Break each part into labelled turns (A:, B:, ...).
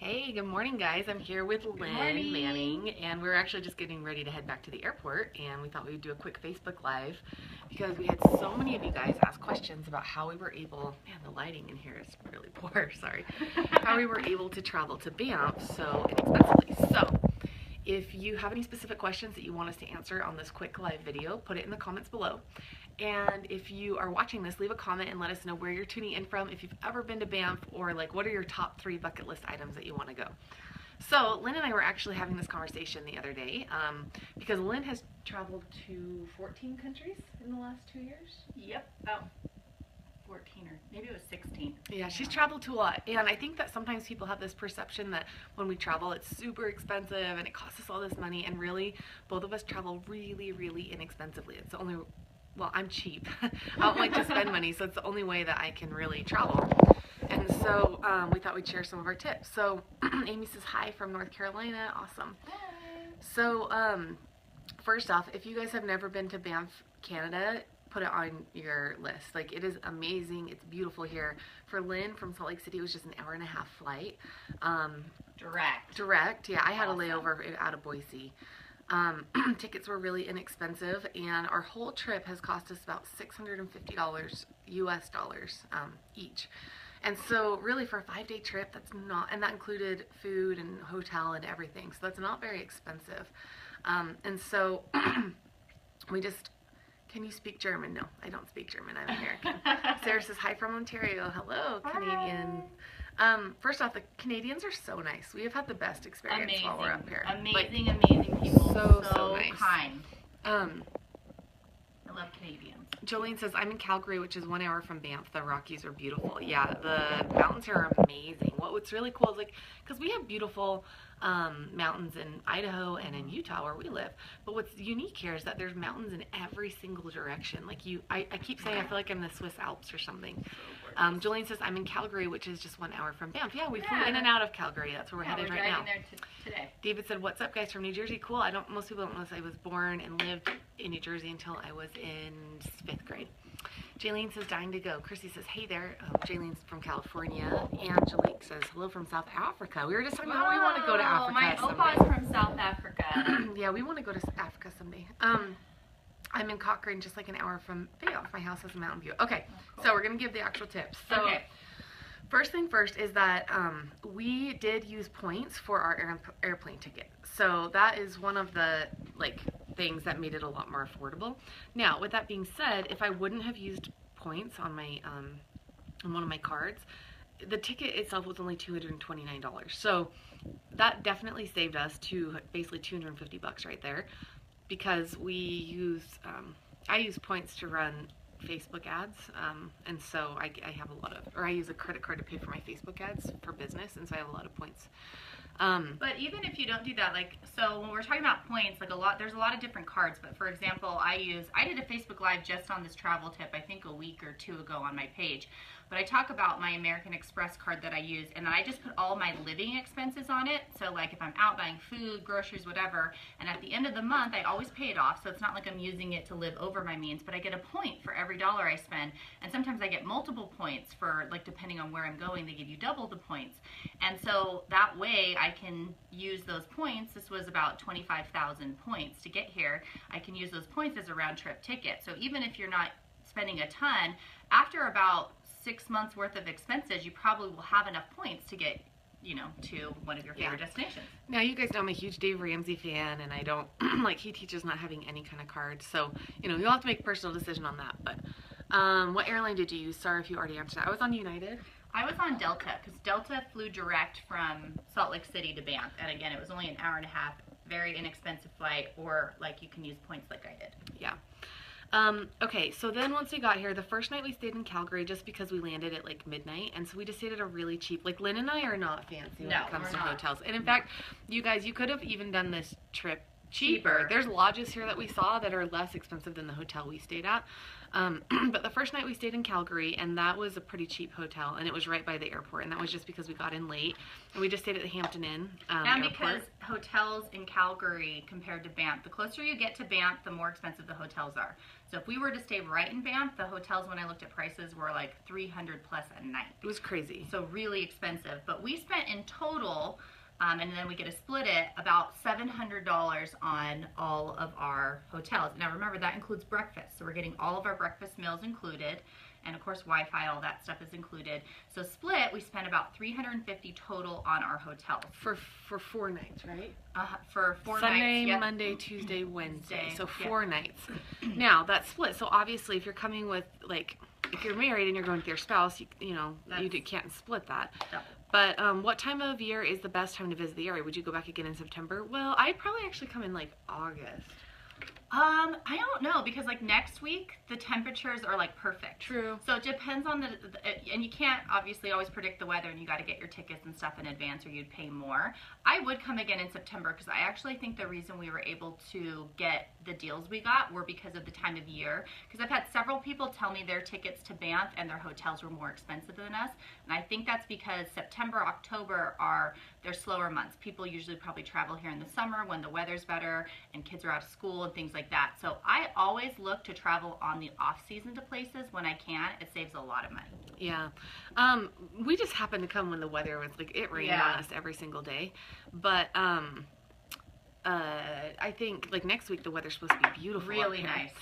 A: Hey, good morning, guys. I'm here with Lynn Manning, and we're actually just getting ready to head back to the airport, and we thought we would do a quick Facebook Live because we had so many of you guys ask questions about how we were able, man, the lighting in here is really poor, sorry, how we were able to travel to Banff so inexpensively. So, if you have any specific questions that you want us to answer on this quick live video, put it in the comments below. And if you are watching this, leave a comment and let us know where you're tuning in from, if you've ever been to Banff, or like what are your top 3 bucket list items that you want to go. So Lynn and I were actually having this conversation the other day because Lynn has traveled to 14 countries in the last 2 years.
B: Yep. Oh, 14 or maybe it was 16.
A: Yeah, she's traveled to a lot, and I think that sometimes people have this perception that when we travel it's super expensive and it costs us all this money, and really both of us travel really, really inexpensively. It's the only, well, I'm cheap. I don't like to spend money, so it's the only way that I can really travel. And so we thought we'd share some of our tips. So Amy says hi from North Carolina. Awesome.
B: Hi.
A: So first off, if you guys have never been to Banff, Canada, put it on your list. Like, it is amazing. It's beautiful here. For Lynn from Salt Lake City, it was just an hour-and-a-half flight. Direct. Yeah, I had a layover out of Boise. Tickets were really inexpensive, and our whole trip has cost us about $650 US dollars each. And so really for a 5-day trip, that's not, and that included food and hotel and everything, so that's not very expensive. And so we just, can you speak German? No, I don't speak German. I'm American. Sarah says hi from Ontario. Hello, Canadian. First off, the Canadians are so nice. We have had the best experience while we're up here.
B: Amazing people.
A: So nice.
B: Kind. I love Canadians.
A: Jolene says, I'm in Calgary, which is 1 hour from Banff. The Rockies are beautiful. Yeah, the mountains here are amazing. What's really cool is, like, because we have beautiful mountains in Idaho and in Utah where we live, but what's unique here is that there's mountains in every single direction. Like, I keep saying I feel like I'm in the Swiss Alps or something. Jolene says, I'm in Calgary, which is just 1 hour from Banff. Yeah, we flew in and out of Calgary. That's where we're headed right now.
B: We're driving there today.
A: David said, what's up, guys, from New Jersey? Cool. Most people don't know this. I was born and lived in New Jersey until I was in 5th grade. Jaylene says, dying to go. Chrissy says, hey there. Jaylene's from California. Angelique says, hello from South Africa. We were just talking about how we want to go to Africa
B: My
A: someday.
B: opa's from South Africa.
A: Yeah, we want to go to Africa someday. I'm in Cochrane, just like an hour from Banff. My house has a mountain view. Okay, cool. So we're going to give the actual tips. So, first thing first is that we did use points for our airplane ticket. So that is one of the, like, things that made it a lot more affordable. Now, with that being said, if I wouldn't have used points on my on one of my cards, the ticket itself was only $229. So that definitely saved us to basically $250 right there, because we use I use points to run Facebook ads, and so I have a lot of, or I use a credit card to pay for my Facebook ads for business, and so I have a lot of points.
B: But even if you don't do that, like, so when we're talking about points, like there's a lot of different cards, but for example, I did a Facebook Live just on this travel tip, I think a week or 2 ago on my page, but I talk about my American Express card that I use, and then I just put all my living expenses on it. So like if I'm out buying food, groceries, whatever, and at the end of the month, I always pay it off, so it's not like I'm using it to live over my means, but I get a point for every dollar I spend, and sometimes I get multiple points for, like, depending on where I'm going, they give you double the points. And so that way I can use those points. This was about 25,000 points to get here. I can use those points as a round trip ticket. So even if you're not spending a ton, after about 6 months worth of expenses, you probably will have enough points to get, you know, to one of your favorite destinations.
A: Now, you guys know I'm a huge Dave Ramsey fan, and I don't, like, he teaches not having any kind of cards. So, you know, you'll have to make a personal decision on that. But what airline did you use? Sorry if you already answered that. I was on United.
B: I was on Delta, because Delta flew direct from Salt Lake City to Banff. And again, it was only an hour-and-a-half, very inexpensive flight, or like you can use points like I did.
A: Yeah. Okay, so then once we got here, the first night we stayed in Calgary just because we landed at like midnight, and so we just stayed at a really cheap, like, Lynn and I are not fancy when it comes to hotels. And in fact, you guys, you could have even done this trip cheaper. There's lodges here that we saw that are less expensive than the hotel we stayed at. But the first night we stayed in Calgary, and that was a pretty cheap hotel, and it was right by the airport, and that was just because we got in late, and we just stayed at the Hampton Inn
B: and
A: airport.
B: Because hotels in Calgary compared to Banff, the closer you get to Banff, the more expensive the hotels are. So if we were to stay right in Banff, the hotels, when I looked at prices, were like $300 plus a night.
A: It was crazy.
B: So really expensive. But we spent in total, and then we get to split it, about $700 on all of our hotels. Now remember, that includes breakfast. So we're getting all of our breakfast meals included. And of course, Wi-Fi, all that stuff is included. So split, we spent about $350 total on our hotels.
A: For 4 nights, right?
B: For 4
A: Sunday,
B: nights. Yep.
A: Monday, Tuesday, Wednesday. So 4
B: Yep.
A: nights. Now, that's split. So obviously, if you're coming with, like, if you're married and you're going with your spouse, you can't split that.
B: Double.
A: But what time of year is the best time to visit the area? Would you go back again in September? Well, I'd probably actually come in, like, August.
B: I don't know, because like next week the temperatures are like perfect.
A: True.
B: So it depends on and you can't obviously always predict the weather, and you got to get your tickets and stuff in advance, or you'd pay more. I would come again in September, because I actually think the reason we were able to get the deals we got were because of the time of year. Because I've had several people tell me their tickets to Banff and their hotels were more expensive than us, and I think that's because September, October they're slower months. People usually probably travel here in the summer when the weather's better and kids are out of school and things like that. So I always look to travel on the off season to places when I can. It saves a lot of money.
A: Yeah. We just happened to come when the weather was like, it rained on us every single day. But I think like next week the weather's supposed to be beautiful.
B: Really nice.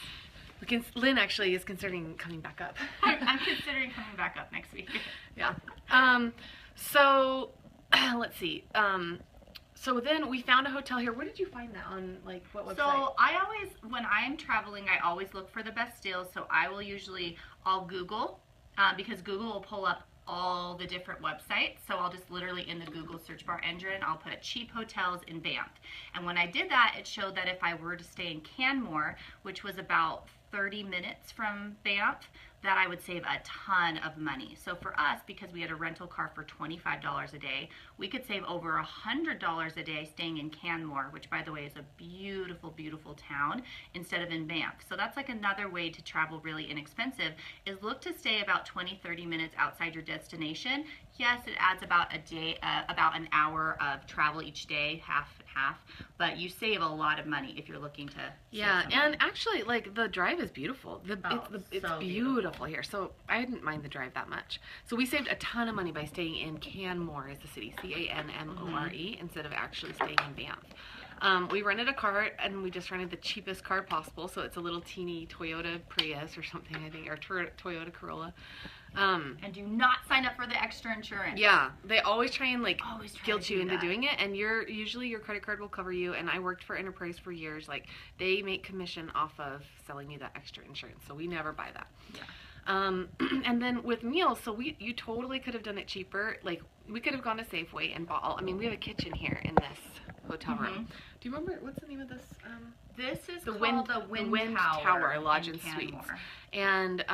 A: Because Lynn actually is considering coming back up.
B: I'm considering coming back up next week.
A: Yeah. So let's see. So then we found a hotel here. Where did you find that on, like, what website?
B: So when I'm traveling, I always look for the best deals. So I'll Google, because Google will pull up all the different websites. So I'll just literally in the Google search bar engine, I'll put cheap hotels in Banff. And when I did that, it showed that if I were to stay in Canmore, which was about 30 minutes from Banff, that I would save a ton of money. So for us, because we had a rental car for $25 a day, we could save over $100 a day staying in Canmore, which by the way is a beautiful, beautiful town, instead of in Banff. So that's like another way to travel really inexpensive, is look to stay about 20-30 minutes outside your destination. Yes, it adds about about an hour of travel each day, half and half, but you save a lot of money if you're looking to.
A: Yeah, and actually, like, the drive is beautiful. It's
B: so
A: beautiful here, so I didn't mind the drive that much. So we saved a ton of money by staying in Canmore, is the city, Canmore, instead of actually staying in Banff. We rented a car, and we just rented the cheapest car possible, so it's a little teeny Toyota Prius or something, I think, or Toyota Corolla.
B: And do not sign up for the extra insurance.
A: Yeah, they always try and like guilt you into
B: that.
A: doing it, and usually your credit card will cover you. And I worked for Enterprise for years. Like, they make commission off of selling you that extra insurance, so we never buy that. Yeah. And then with meals, so you totally could have done it cheaper. Like, we could have gone to Safeway and bought I mean, we have a kitchen here in this hotel room. Do you remember what's the name of this?
B: This is the Wind
A: Tower Lodge and Suites. And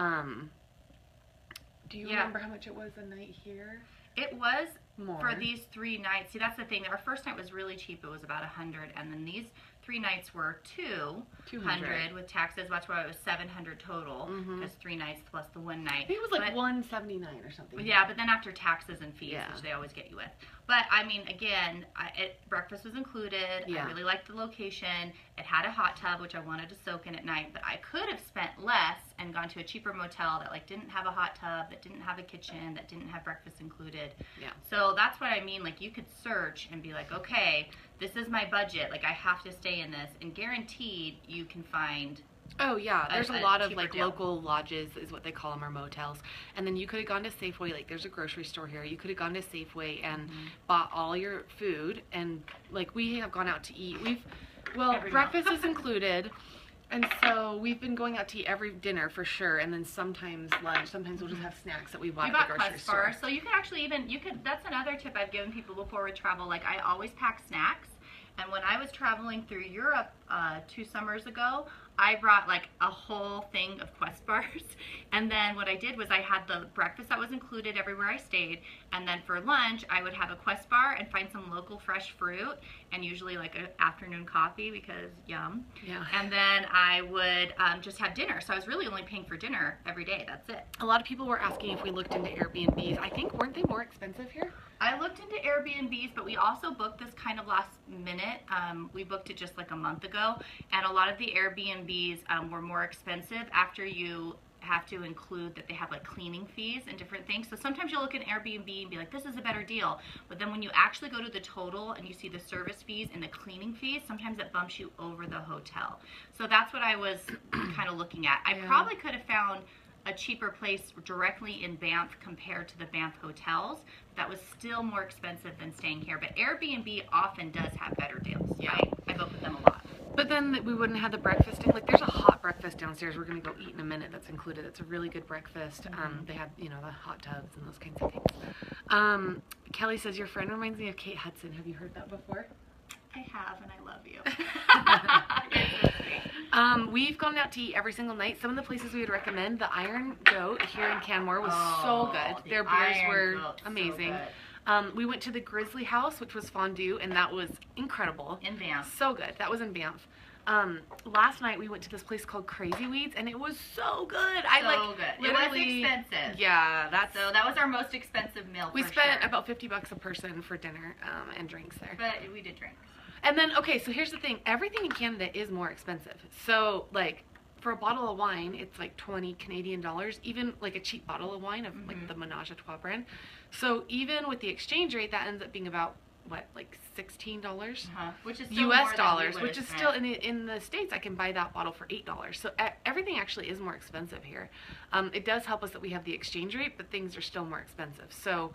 A: do you remember how much it was a night here?
B: It was
A: more
B: for these 3 nights. See, that's the thing. Our first night was really cheap. It was about $100, and then these 3 nights were $200 with taxes. That's why it was $700 total, because 3 nights plus the 1 night.
A: I think it was like $179 or something.
B: Yeah, but then after taxes and fees, which they always get you with. But I mean, again, breakfast was included. I really liked the location. It had a hot tub, which I wanted to soak in at night. But I could have spent less and gone to a cheaper motel that like didn't have a hot tub, that didn't have a kitchen, that didn't have breakfast included. Yeah. So that's what I mean. Like, you could search and be like, okay, this is my budget. Like, I have to stay in this, and guaranteed you can find.
A: Oh yeah, there's a lot of like local lodges is what they call them, or motels. And then you could have gone to Safeway, like there's a grocery store here. You could have gone to Safeway and bought all your food, and like we have gone out to eat. Breakfast is included. And so we've been going out to eat every dinner for sure, and then sometimes lunch. Sometimes we'll just have snacks that we bought at the grocery store.
B: So you can actually that's another tip I've given people before we travel. Like, I always pack snacks. And when I was traveling through Europe 2 summers ago, I brought like a whole thing of Quest bars, and then what I did was I had the breakfast that was included everywhere I stayed, and then for lunch I would have a Quest bar and find some local fresh fruit, and usually like an afternoon coffee because yum.
A: Yeah.
B: And then I would just have dinner, so I was really only paying for dinner every day. That's it.
A: A lot of people were asking if we looked into Airbnbs. I think, weren't they more expensive here?
B: I looked into Airbnbs, but we also booked this kind of last minute. We booked it just like a month ago, and a lot of the Airbnbs were more expensive after you have to include that they have like cleaning fees and different things. So sometimes you'll look at Airbnb and be like, this is a better deal. But then when you actually go to the total and you see the service fees and the cleaning fees, sometimes it bumps you over the hotel. So that's what I was kind of looking at. I probably could have found a cheaper place directly in Banff compared to the Banff hotels. That was still more expensive than staying here. But Airbnb often does have better deals. Yeah, right? I book with them a lot.
A: But then we wouldn't have the breakfast. Like, there's a hot breakfast downstairs. We're going to go eat in a minute. That's included. It's a really good breakfast. They had, you know, the hot tubs and those kinds of things. Kelly says, your friend reminds me of Kate Hudson. Have you heard that before?
B: I have, and I love you.
A: We've gone out to eat every single night. Some of the places we would recommend, the Iron Goat here in Canmore was so good. Their beers were amazing. So we went to the Grizzly House, which was fondue, and that was incredible.
B: In Banff.
A: So good. That was in Banff. Last night we went to this place called Crazy Weeds, and it was so good.
B: It was expensive.
A: Yeah,
B: so that was our most expensive meal.
A: We spent about $50 a person for dinner and drinks there.
B: But we did drink.
A: And then, okay, so here's the thing. Everything in Canada is more expensive. So, like, for a bottle of wine, it's like 20 Canadian dollars. Even, like, a cheap bottle of wine of, like, the Menage a Trois brand. So, even with the exchange rate, that ends up being about, what, like $16?
B: Which is still
A: US dollars, which is still, in the States, I can buy that bottle for $8. So, everything actually is more expensive here. It does help us that we have the exchange rate, but things are still more expensive. So,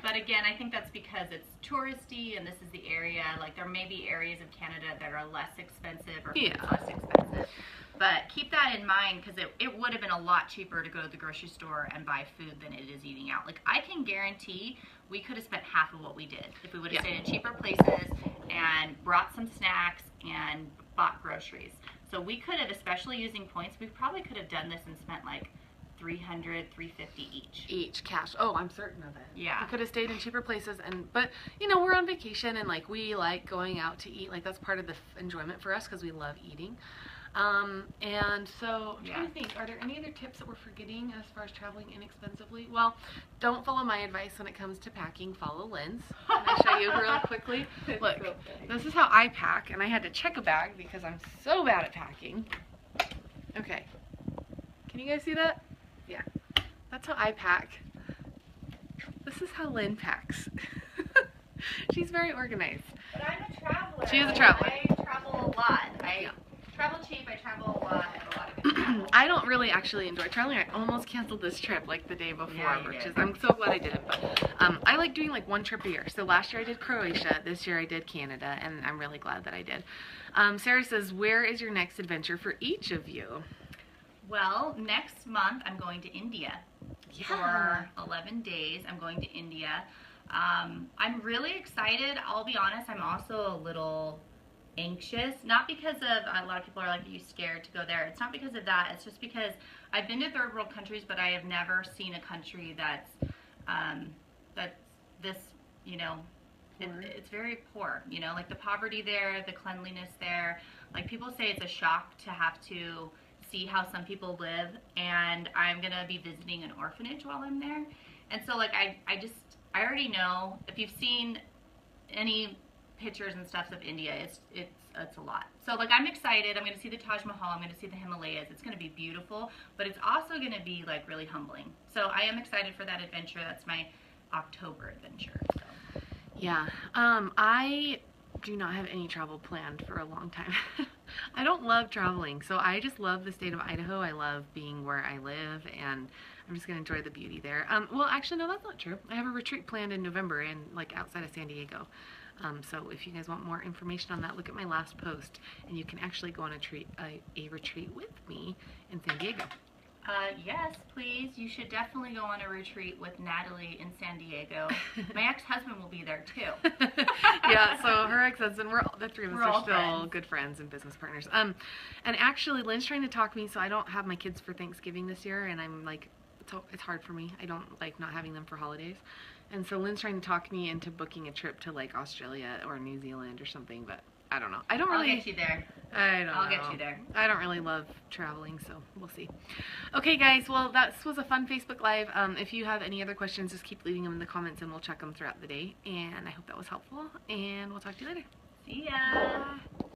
B: but again, I think that's because it's touristy and this is the area. Like, there may be areas of Canada that are less expensive or less expensive. But keep that in mind, because it would have been a lot cheaper to go to the grocery store and buy food than it is eating out. Like, I can guarantee we could have spent half of what we did if we would have stayed in cheaper places and brought some snacks and bought groceries. So we could have, especially using points, we probably could have done this and spent like $300, $350
A: each cash. Oh, I'm certain of it.
B: Yeah.
A: We could have stayed in cheaper places, but you know, we're on vacation and like we like going out to eat. Like, that's part of the enjoyment for us because we love eating. And so I'm trying to think, are there any other tips that we're forgetting as far as traveling inexpensively? Well, don't follow my advice when it comes to packing. Follow Lynn's. Can I show you real quickly? Look, so this is how I pack, and I had to check a bag because I'm so bad at packing. Okay. Can you guys see that? Yeah. That's how I pack. This is how Lynn packs. She's very organized.
B: But I'm a traveler.
A: She is a traveler.
B: I travel a lot. I travel cheap. I travel a lot. I have a lot of good travel.
A: I don't really actually enjoy traveling. I almost canceled this trip like the day before, I'm so glad I didn't. But I like doing like one trip a year. So last year I did Croatia. This year I did Canada, and I'm really glad that I did. Sarah says, where is your next adventure for each of you?
B: Well, next month I'm going to India for 11 days. I'm going to India. I'm really excited. I'll be honest, I'm also a little anxious. Not because of, a lot of people are like, are you scared to go there? It's not because of that. It's just because I've been to third world countries, but I have never seen a country that's this, you know, it's very poor. You know, like the poverty there, the cleanliness there. Like, people say it's a shock to have to see how some people live, and I'm gonna be visiting an orphanage while I'm there. And so, like, I already know, if you've seen any pictures and stuff of India, it's a lot. So, like, I'm excited. I'm gonna see the Taj Mahal. I'm gonna see the Himalayas. It's gonna be beautiful, but it's also gonna be like really humbling. So I am excited for that adventure. That's my October adventure. So.
A: Yeah. I do not have any travel planned for a long time. I don't love traveling, so I just love the state of Idaho. I love being where I live, and I'm just going to enjoy the beauty there. Well, actually, no, that's not true. I have a retreat planned in November like outside of San Diego. So if you guys want more information on that, look at my last post, and you can actually go on a retreat with me in San Diego.
B: Yes, please. You should definitely go on a retreat with Natalie in San Diego. My ex-husband will be there too.
A: Yeah, so her ex-husband, the three of us are still
B: friends.
A: good friends and business partners. And actually, Lynn's trying to talk me, so I don't have my kids for Thanksgiving this year, and I'm like, it's hard for me. I don't like not having them for holidays. And so Lynn's trying to talk me into booking a trip to like Australia or New Zealand or something, but I don't know.
B: I'll get you there.
A: I'll
B: get you there.
A: I don't really love traveling, so we'll see. Okay, guys. Well, that was a fun Facebook Live. If you have any other questions, just keep leaving them in the comments, and we'll check them throughout the day. And I hope that was helpful. And we'll talk to you later.
B: See ya.